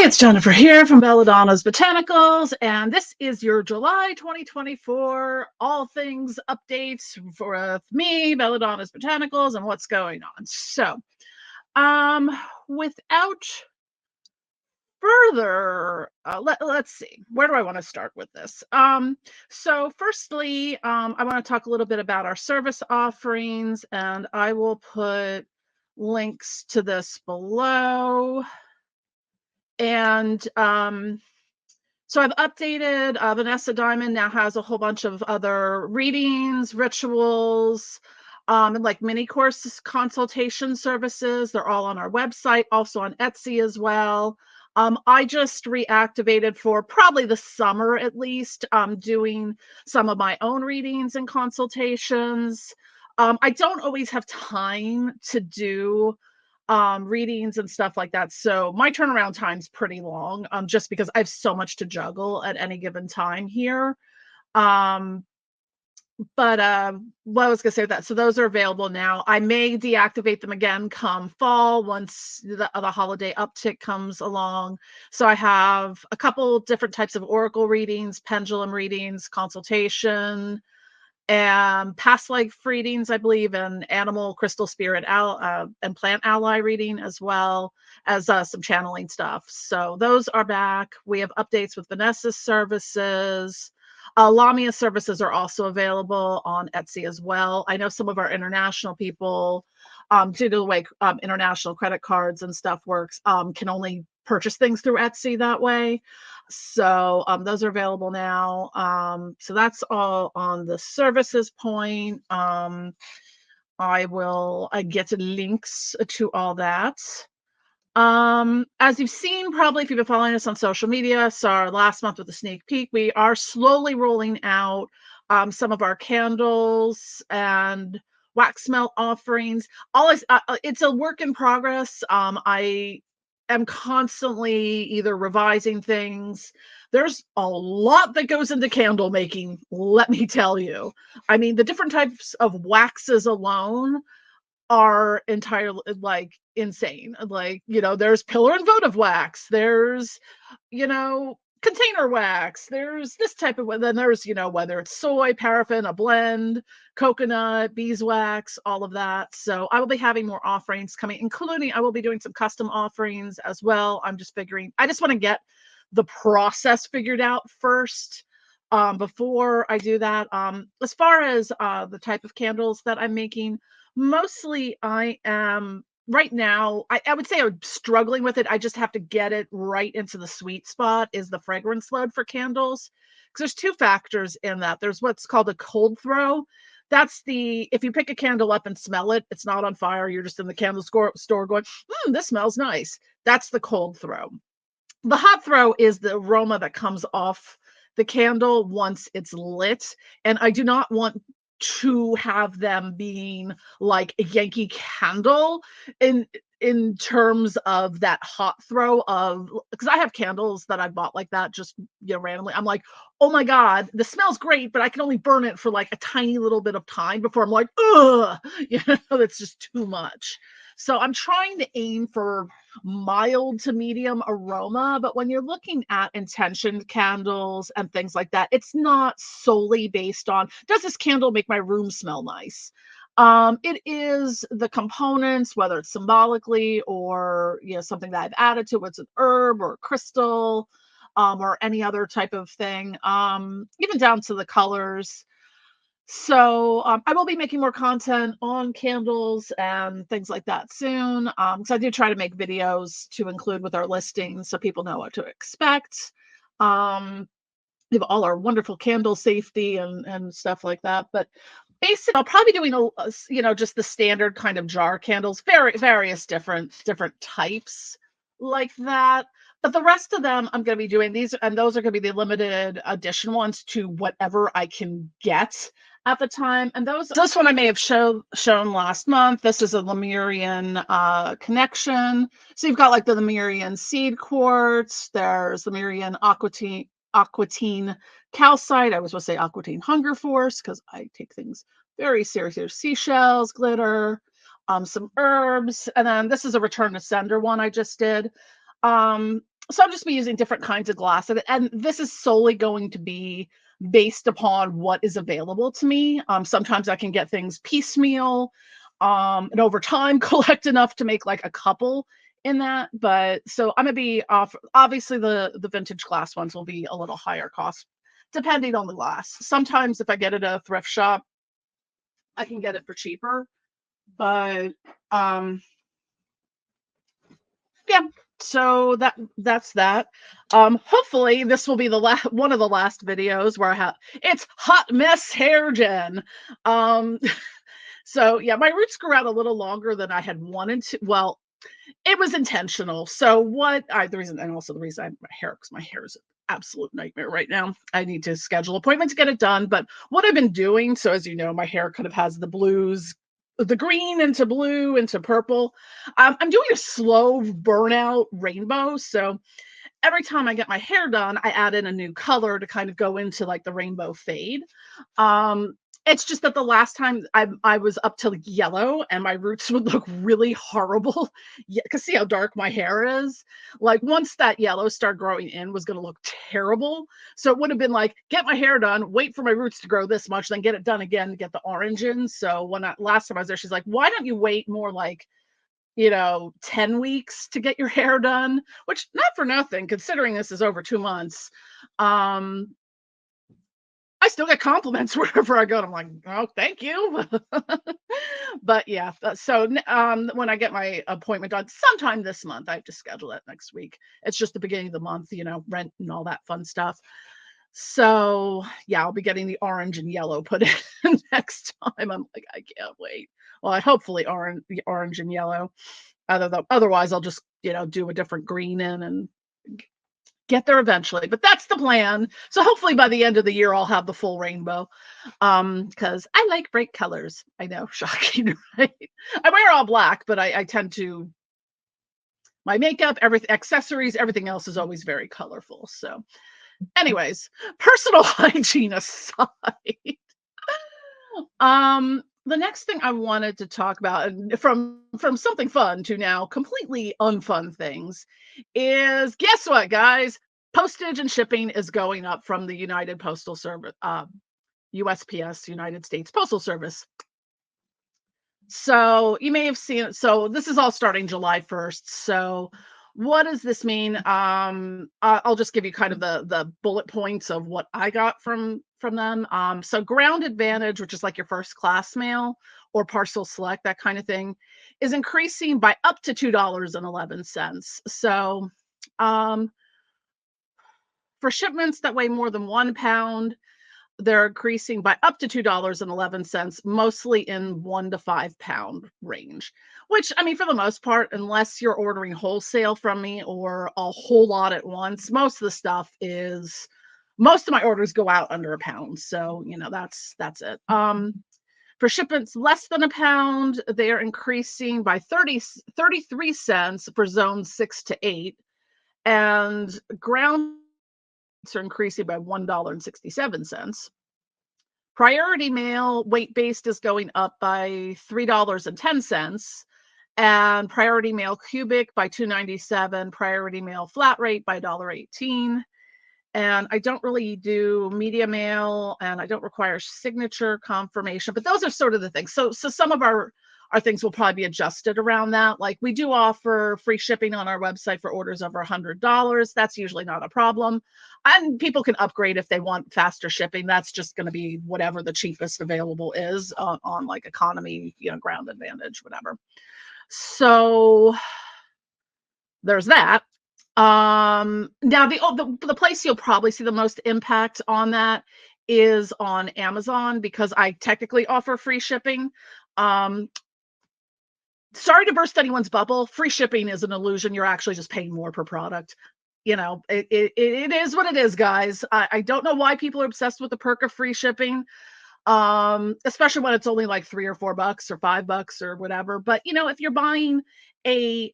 it's Jennifer here from Belladonna's Botanicals, and this is your July 2024 all things updates for me, Belladonna's Botanicals, and what's going on. So, um, without further, let's see, where do I want to start with this? So firstly, I want to talk a little bit about our service offerings, and I will put links to this below. And so I've updated. Vanessa Diamond now has a whole bunch of other readings, rituals, and like mini courses, consultation services. They're all on our website, also on Etsy as well. I just reactivated for probably the summer at least, doing some of my own readings and consultations. I don't always have time to do readings and stuff like that. So my turnaround time's pretty long, just because I have so much to juggle at any given time here. Um, but what I was gonna say with that, so those are available now. I may deactivate them again come fall once the holiday uptick comes along. So I have a couple different types of oracle readings, pendulum readings, consultation, and past life readings, I believe, and animal, crystal, spirit, and plant ally reading, as well as some channeling stuff. So those are back. We have updates with Vanessa's services. Lamia services are also available on Etsy as well. I know some of our international people, due to the way international credit cards and stuff works, can only purchase things through Etsy that way. So those are available now. So that's all on the services point. I will get links to all that. As you've seen, probably if you've been following us on social media, so last month with a sneak peek, we are slowly rolling out some of our candles and wax melt offerings. Always, it's a work in progress. I am constantly either revising things. There's a lot that goes into candle making, let me tell you. I mean, the different types of waxes alone are entirely like insane. Like, there's pillar and votive wax, there's, container wax, there's this type of, then there's, whether it's soy, paraffin, a blend, coconut, beeswax, all of that. So I will be having more offerings coming, including I will be doing some custom offerings as well. I just want to get the process figured out first, before I do that. As far as the type of candles that I'm making, mostly I am right now, I would say I'm struggling with it. I just have to get it right into the sweet spot, is the fragrance load for candles. Because there's two factors in that. There's what's called a cold throw. That's if you pick a candle up and smell it, it's not on fire. You're just in the candle store going, this smells nice. That's the cold throw. The hot throw is the aroma that comes off the candle once it's lit. And I do not want to have them being like a Yankee Candle in terms of that hot throw, of because I have candles that I bought like that just randomly. I'm like, oh my god, this smells great, but I can only burn it for like a tiny little bit of time before I'm like, ugh, that's just too much. So I'm trying to aim for mild to medium aroma, but when you're looking at intentioned candles and things like that, it's not solely based on, does this candle make my room smell nice? It is the components, whether it's symbolically or something that I've added to it's an herb or a crystal, or any other type of thing, even down to the colors. So I will be making more content on candles and things like that soon, because I do try to make videos to include with our listings so people know what to expect. We have all our wonderful candle safety and stuff like that. But basically, I'll probably doing just the standard kind of jar candles, various different types like that. But the rest of them, I'm going to be doing these, and those are going to be the limited edition ones to whatever I can get at the time. And this one I may have shown last month. This is a Lemurian connection. So you've got like the Lemurian seed quartz. There's Lemurian aquatine calcite. I was supposed to say aquatine hunger force because I take things very seriously. Seashells, glitter, some herbs, and then this is a return to sender one I just did. So I'm just be using different kinds of glass, and this is solely going to be based upon what is available to me. Sometimes I can get things piecemeal, and over time collect enough to make like a couple in that. But so I'm gonna be off. Obviously, the vintage glass ones will be a little higher cost, depending on the glass. Sometimes if I get it at a thrift shop, I can get it for cheaper. But um, yeah, so that's that. Hopefully this will be the last one of the last videos where I have it's hot mess hair gen. Um, so yeah, my roots grew out a little longer than I had wanted to. Well, it was intentional. So what I the reason and also the reason I my hair because my hair is an absolute nightmare right now. I need to schedule an appointment to get it done. But what I've been doing, so as you know, my hair kind of has the blues, the green into blue into purple. I'm doing a slow burnout rainbow. So every time I get my hair done, I add in a new color to kind of go into like the rainbow fade. Um, it's just that the last time I was up to like yellow and my roots would look really horrible. Yeah, because see how dark my hair is. Like once that yellow started growing in was going to look terrible. So it would have been like get my hair done, wait for my roots to grow this much, then get it done again to get the orange in. So last time I was there, she's like, why don't you wait more like 10 weeks to get your hair done, which not for nothing, considering this is over 2 months. Um, I still get compliments wherever I go. I'm like, oh, thank you. But yeah, when I get my appointment done, sometime this month, I have to schedule it next week. It's just the beginning of the month, rent and all that fun stuff. So yeah, I'll be getting the orange and yellow put in next time. I'm like, I can't wait. Well, I hopefully orange and yellow. Otherwise, I'll just, do a different green in and get there eventually. But that's the plan. So hopefully by the end of the year, I'll have the full rainbow. Because I like bright colors. I know, shocking, right? I wear all black, but I tend to my makeup, everything, accessories, everything else is always very colorful. So, anyways, personal hygiene aside. The next thing I wanted to talk about, and from something fun to now completely unfun things, is guess what, guys? Postage and shipping is going up from the United Postal Service, USPS, United States Postal Service. So you may have seen it. So this is all starting July 1st. So what does this mean? I'll just give you kind of the bullet points of what I got from them. So Ground Advantage, which is like your first class mail or Parcel Select, that kind of thing, is increasing by up to $2.11. So for shipments that weigh more than 1 pound, they're increasing by up to $2.11, mostly in 1 to 5 pound range. Which, I mean, for the most part, unless you're ordering wholesale from me or a whole lot at once, most of my orders go out under a pound. So, that's it. For shipments less than a pound, they are increasing by 33 cents for zones 6 to 8. And ground are increasing by $1.67. Priority mail weight based is going up by $3.10, and priority mail cubic by $2.97, priority mail flat rate by $1.18. And I don't really do media mail, and I don't require signature confirmation, but those are sort of the things. So some of our things will probably be adjusted around that. Like we do offer free shipping on our website for orders over $100. That's usually not a problem. And people can upgrade if they want faster shipping. That's just going to be whatever the cheapest available is on like economy, Ground Advantage, whatever. So there's that. Now the place you'll probably see the most impact on that is on Amazon because I technically offer free shipping. Sorry to burst anyone's bubble. Free shipping is an illusion. You're actually just paying more per product. It is what it is, guys. I don't know why people are obsessed with the perk of free shipping, especially when it's only like $3 or $4 or $5 or whatever. But if you're buying a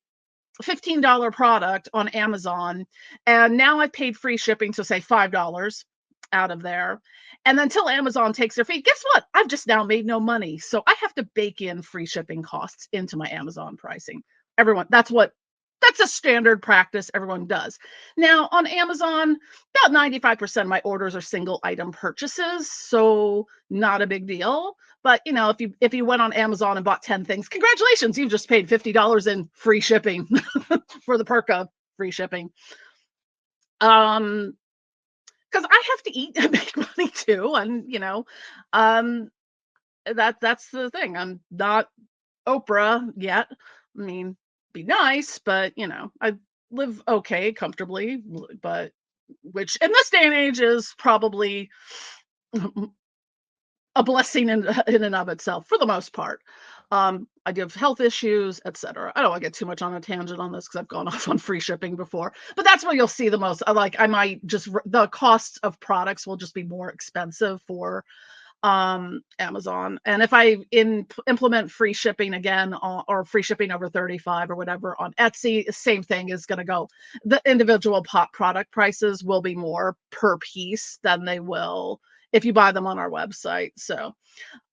$15 product on Amazon, and now I've paid free shipping, so say $5 out of there. And then until Amazon takes their fee, guess what? I've just now made no money. So I have to bake in free shipping costs into my Amazon pricing. Everyone, that's what that's a standard practice everyone does. Now on Amazon, about 95% of my orders are single item purchases, so not a big deal. But if you went on Amazon and bought 10 things, congratulations, you've just paid $50 in free shipping for the perk of free shipping. Um, because I have to eat and make money too, and um, that's the thing. I'm not Oprah yet. I mean, be nice, but I live okay, comfortably, but which in this day and age is probably a blessing in and of itself for the most part. I do have health issues, etc. I don't want to get too much on a tangent on this because I've gone off on free shipping before, but that's where you'll see the most. Like I might just the costs of products will just be more expensive for Amazon. And if I implement free shipping again or free shipping over 35 or whatever on Etsy, same thing is going to go. The individual product prices will be more per piece than they will if you buy them on our website. So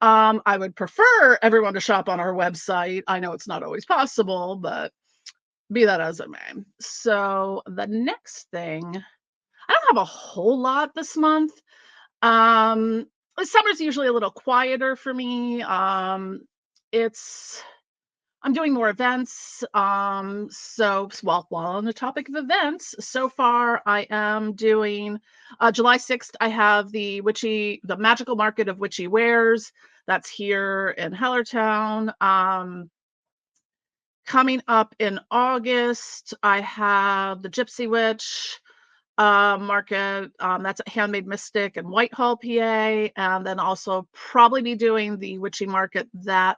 I would prefer everyone to shop on our website. I know it's not always possible, but be that as it may. So the next thing, I don't have a whole lot this month. um, Summer's usually a little quieter for me. It's I'm doing more events. So while on the topic of events, so far I am doing July 6th. I have the Magical Market of Witchy Wares. That's here in Hellertown. Coming up in August, I have the Gypsy Witch market. That's at Handmade Mystic in Whitehall, PA, and then also probably be doing the witchy market that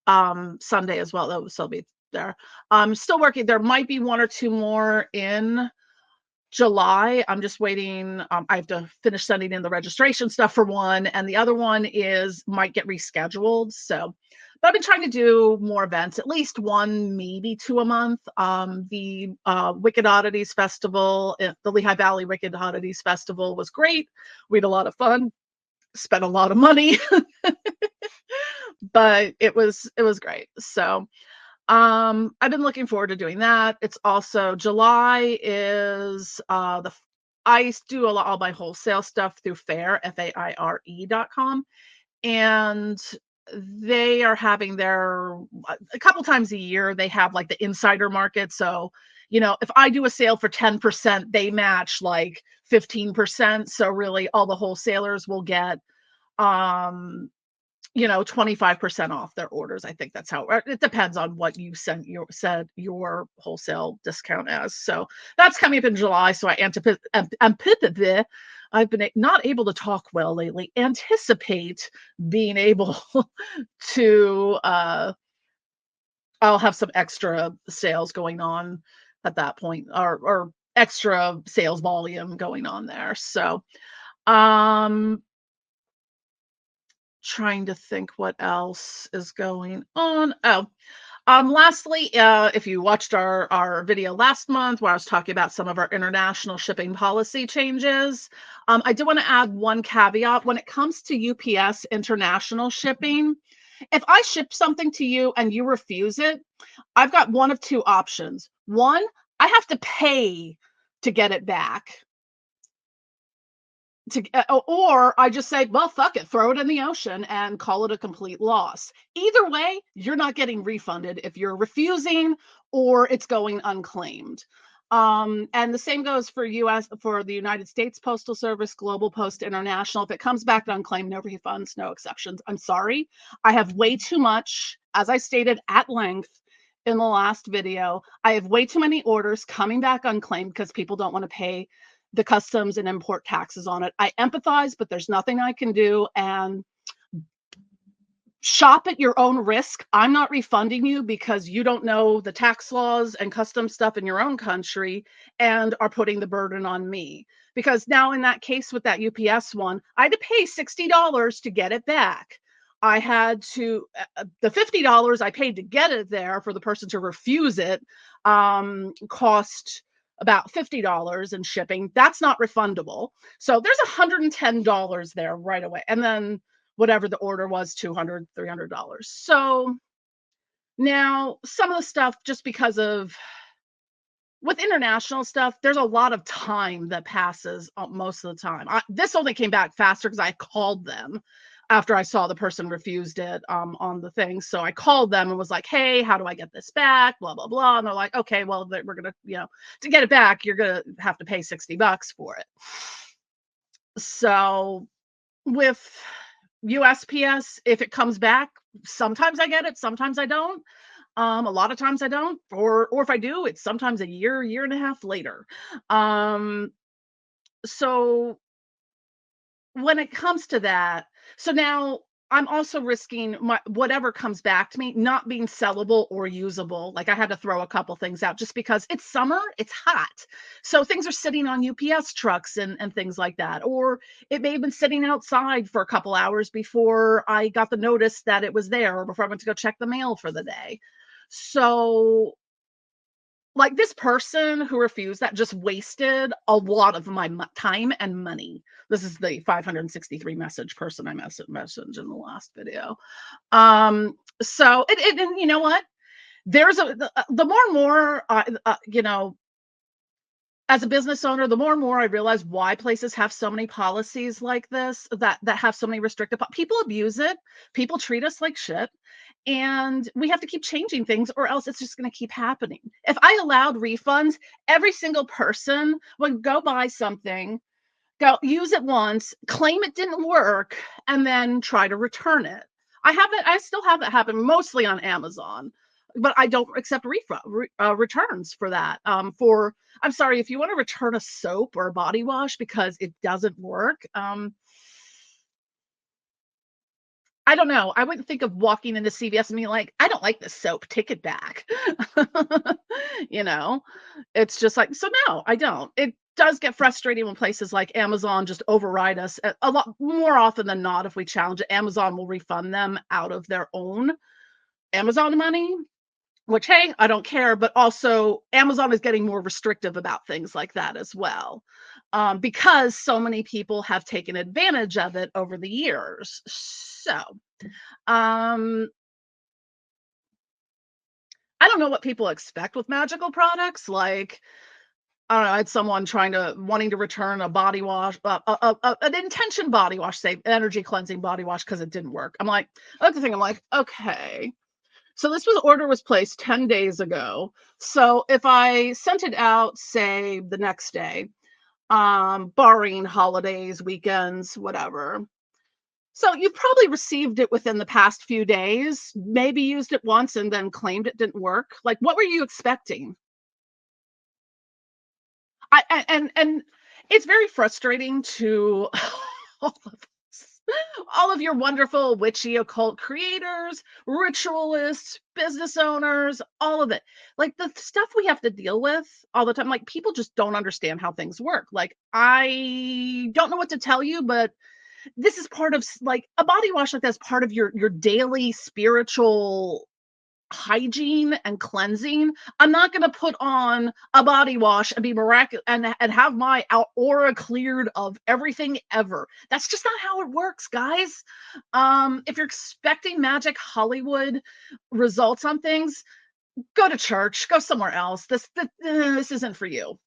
Sunday as well. That will still be there. I'm still working. There might be one or two more in July. I'm just waiting. I have to finish sending in the registration stuff for one, and the other one might get rescheduled. So, but I've been trying to do more events, at least one, maybe two a month. The Wicked Oddities Festival, the Lehigh Valley Wicked Oddities Festival was great. We had a lot of fun, spent a lot of money, but it was great. So I've been looking forward to doing that. It's also July is I do all my wholesale stuff through faire.com, and they are having their a couple times a year they have like the insider market. So if I do a sale for 10%, they match like 15%. So really all the wholesalers will get 25% off their orders. I think that's how it depends on what you said your wholesale discount as. So that's coming up in July. So I've been not able to talk well lately. Anticipate being able to I'll have some extra sales going on at that point, or extra sales volume going on there. So trying to think what else is going on. Lastly, if you watched our video last month where I was talking about some of our international shipping policy changes, I do want to add one caveat. When it comes to UPS international shipping, if I ship something to you and you refuse it, I've got one of two options. One, I have to pay to get it back. Or I just say, well, fuck it, throw it in the ocean and call it a complete loss. Either way, you're not getting refunded if you're refusing or it's going unclaimed. And the same goes for the United States Postal Service, Global Post International. If it comes back unclaimed, no refunds, no exceptions. I'm sorry. I have way too much, as I stated at length in the last video, I have way too many orders coming back unclaimed because people don't want to pay the customs and import taxes on it. I empathize, but there's nothing I can do. And shop at your own risk. I'm not refunding you because you don't know the tax laws and custom stuff in your own country and are putting the burden on me. Because now in that case with that UPS one, I had to pay $60 to get it back. I had to, the $50 I paid to get it there for the person to refuse it cost about $50 in shipping. That's not refundable. So there's $110 there right away. And then whatever the order was, $200, $300. So now some of the stuff, just because of with international stuff, there's a lot of time that passes most of the time. This only came back faster because I called them after I saw the person refused it on the thing. So I called them and was like, "Hey, how do I get this back?" Blah blah blah. And they're like, "Okay, well, we're gonna, to get it back, you're gonna have to pay $60 for it." So with USPS, if it comes back, sometimes I get it, sometimes I don't. A lot of times I don't, or if I do, it's sometimes a year, year and a half later. Um, so when it comes to that, so now I'm also risking my whatever comes back to me not being sellable or usable. Like I had to throw a couple things out just because it's summer, it's hot. So things are sitting on UPS trucks and things like that. Or it may have been sitting outside for a couple hours before I got the notice that it was there or before I went to go check the mail for the day. So like this person who refused that just wasted a lot of my time and money. This is the 563 message person I messaged in the last video. So and you know what? There's the more and more as a business owner, the more and more I realize why places have so many policies like this that have so many restrictive people abuse it. People treat us like shit. And we have to keep changing things or else it's just going to keep happening. If I allowed refunds, every single person would go buy something, go use it once, claim it didn't work, and then try to return it. I still have it happen mostly on Amazon, but I don't accept returns for that. I'm sorry, if you want to return a soap or a body wash because it doesn't work, I don't know. I wouldn't think of walking into CVS and being like, "I don't like this soap, take it back." You know? It's just like so no, I don't. It does get frustrating when places like Amazon just override us a lot more often than not. If we challenge it, Amazon will refund them out of their own Amazon money, which, hey, I don't care, but also Amazon is getting more restrictive about things like that as well, because so many people have taken advantage of it over the years. So, um, I don't know what people expect with magical products. Like, I don't know, I had someone wanting to return a body wash, an intention body wash, say energy cleansing body wash because it didn't work. I'm like, that's the thing. I'm like, okay. So this order was placed 10 days ago. So if I sent it out, say the next day, barring holidays, weekends, whatever. So you probably received it within the past few days, maybe used it once and then claimed it didn't work. Like, what were you expecting? And it's very frustrating to all of us, all of your wonderful witchy occult creators, ritualists, business owners, all of it. Like the stuff we have to deal with all the time. Like people just don't understand how things work. Like I don't know what to tell you, but this is part of like a body wash like that's part of your daily spiritual hygiene and cleansing. I'm not going to put on a body wash and be miraculous and have my aura cleared of everything ever. That's just not how it works, guys. If you're expecting magic Hollywood results on things, go to church, go somewhere else. This isn't for you.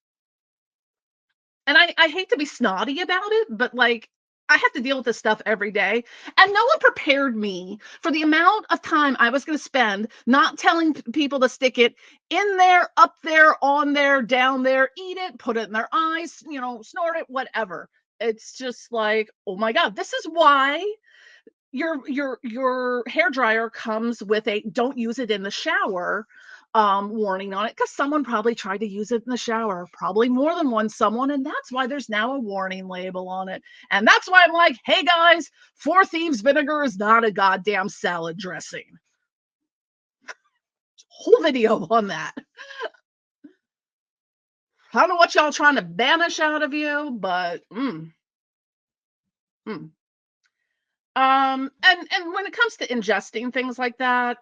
And I hate to be snotty about it, but like I have to deal with this stuff every day. And no one prepared me for the amount of time I was going to spend not telling people to stick it in there, up there, on there, down there, eat it, put it in their eyes, snort it, whatever. It's just like, oh my God, this is why your hair dryer comes with a don't use it in the shower warning on it because someone probably tried to use it in the shower, probably more than one someone, and that's why there's now a warning label on it. And that's why I'm like, hey guys, Four Thieves vinegar is not a goddamn salad dressing. Whole video on that. I don't know what y'all trying to banish out of you, but mm. And when it comes to ingesting things like that,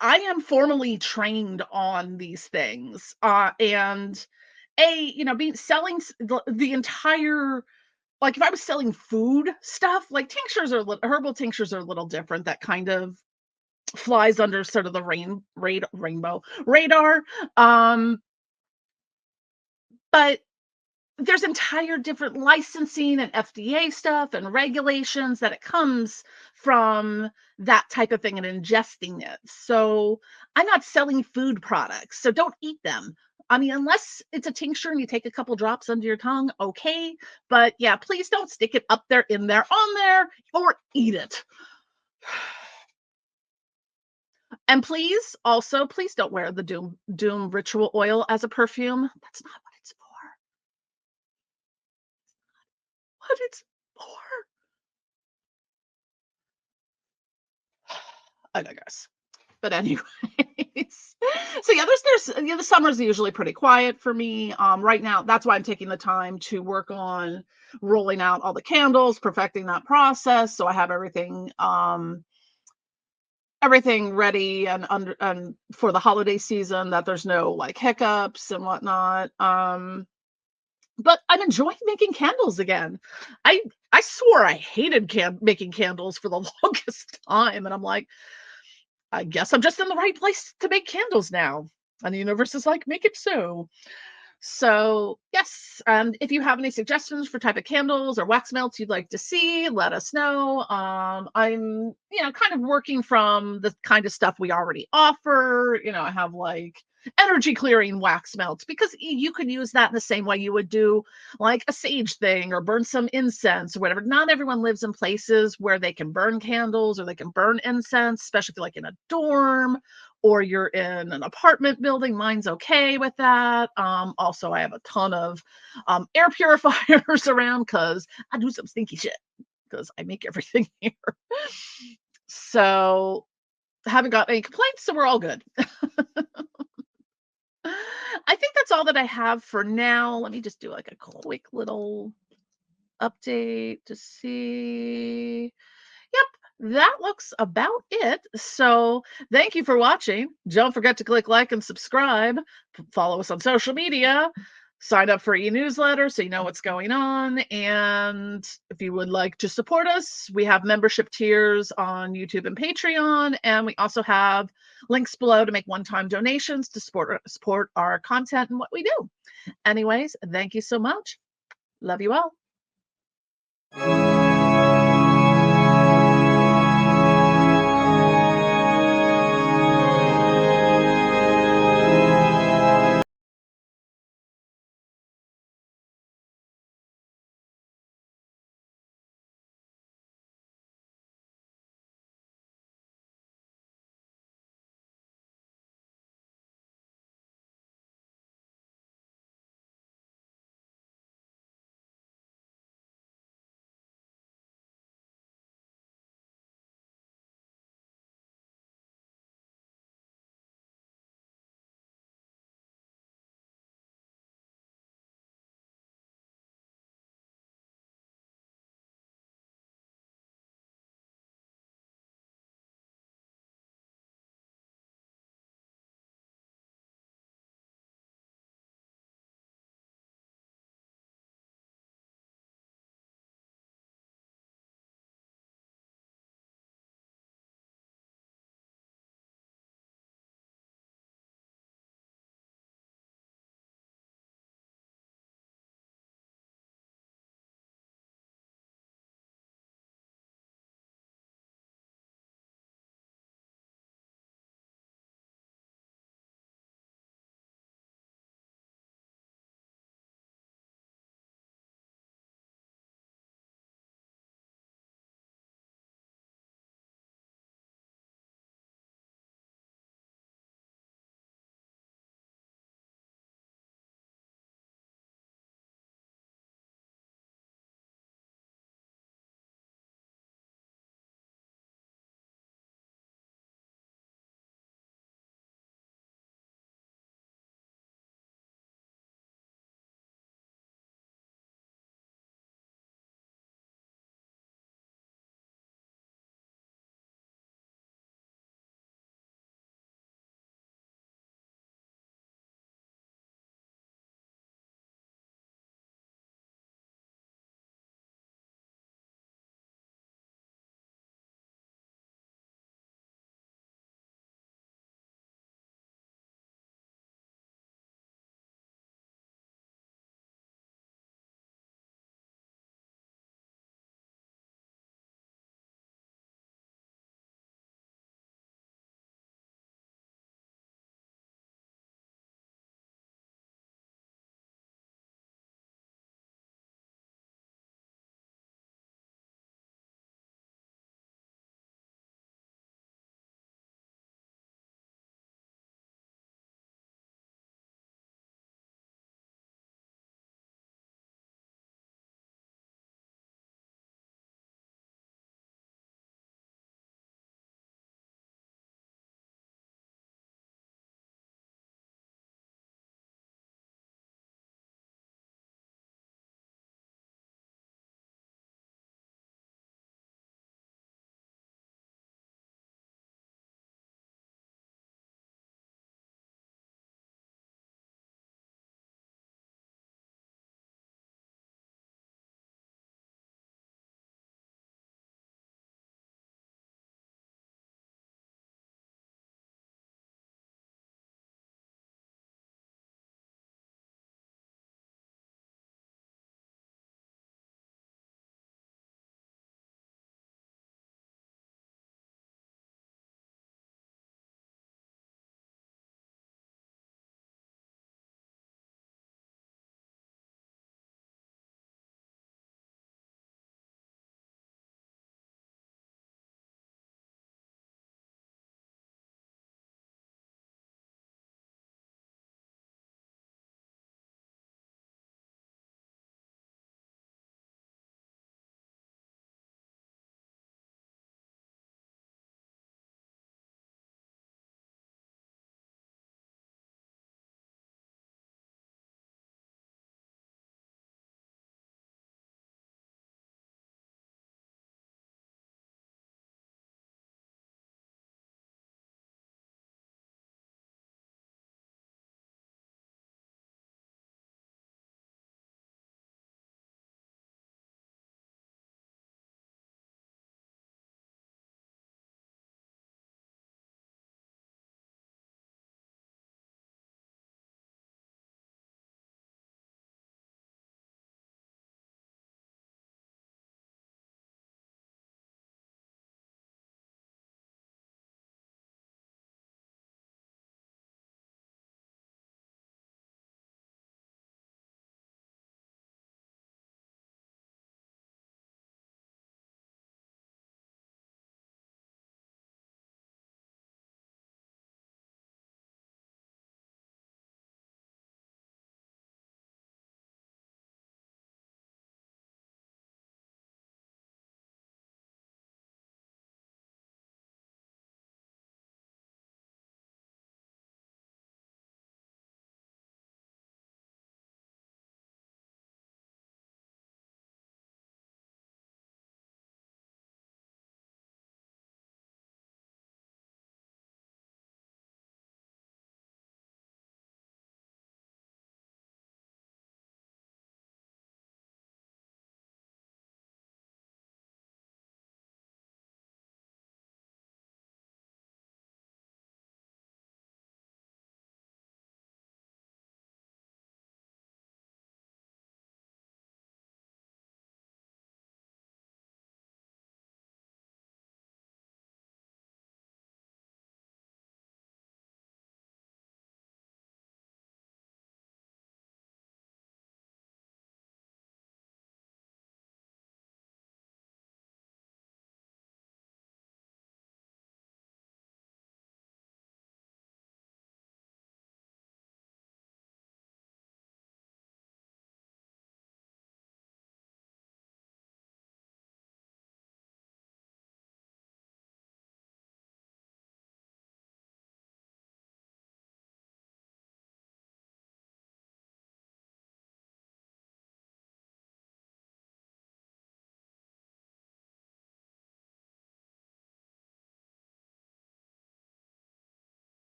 I am formally trained on these things. And being selling the entire like if I was selling food stuff, like tinctures or herbal tinctures are a little different. That kind of flies under sort of the rainbow radar. Um, but there's entire different licensing and FDA stuff and regulations that it comes from that type of thing and ingesting it. So I'm not selling food products, so don't eat them. I mean, unless it's a tincture and you take a couple drops under your tongue, okay. But yeah, please don't stick it up there, in there, on there, or eat it. And please, also, please don't wear the Doom ritual oil as a perfume. That's not what it's for. What it's for. I digress. But anyways, so yeah, the summers are usually pretty quiet for me. Right now, that's why I'm taking the time to work on rolling out all the candles, perfecting that process, so I have everything ready and under and for the holiday season, that there's no like hiccups and whatnot. But I'm enjoying making candles again. I I swore I hated making candles for the longest time, and I'm like, I guess I'm just in the right place to make candles now. And the universe is like, make it so. So, yes, and if you have any suggestions for type of candles or wax melts you'd like to see, let us know. I'm, kind of working from the kind of stuff we already offer. I have like energy clearing wax melts because you could use that in the same way you would do like a sage thing or burn some incense or whatever. Not everyone lives in places where they can burn candles or they can burn incense, especially if you're like in a dorm or you're in an apartment building. Mine's okay with that. Also, I have a ton of air purifiers around because I do some stinky shit because I make everything here. So haven't got any complaints, so we're all good. I think that's all that I have for now. Let me just do like a quick little update to see. Yep, that looks about it. So thank you for watching. Don't forget to click like and subscribe. Follow us on social media. Sign up for e-newsletter so you know what's going on. And if you would like to support us, we have membership tiers on YouTube and Patreon. And we also have links below to make one-time donations to support our content and what we do. Anyways, thank you so much. Love you all.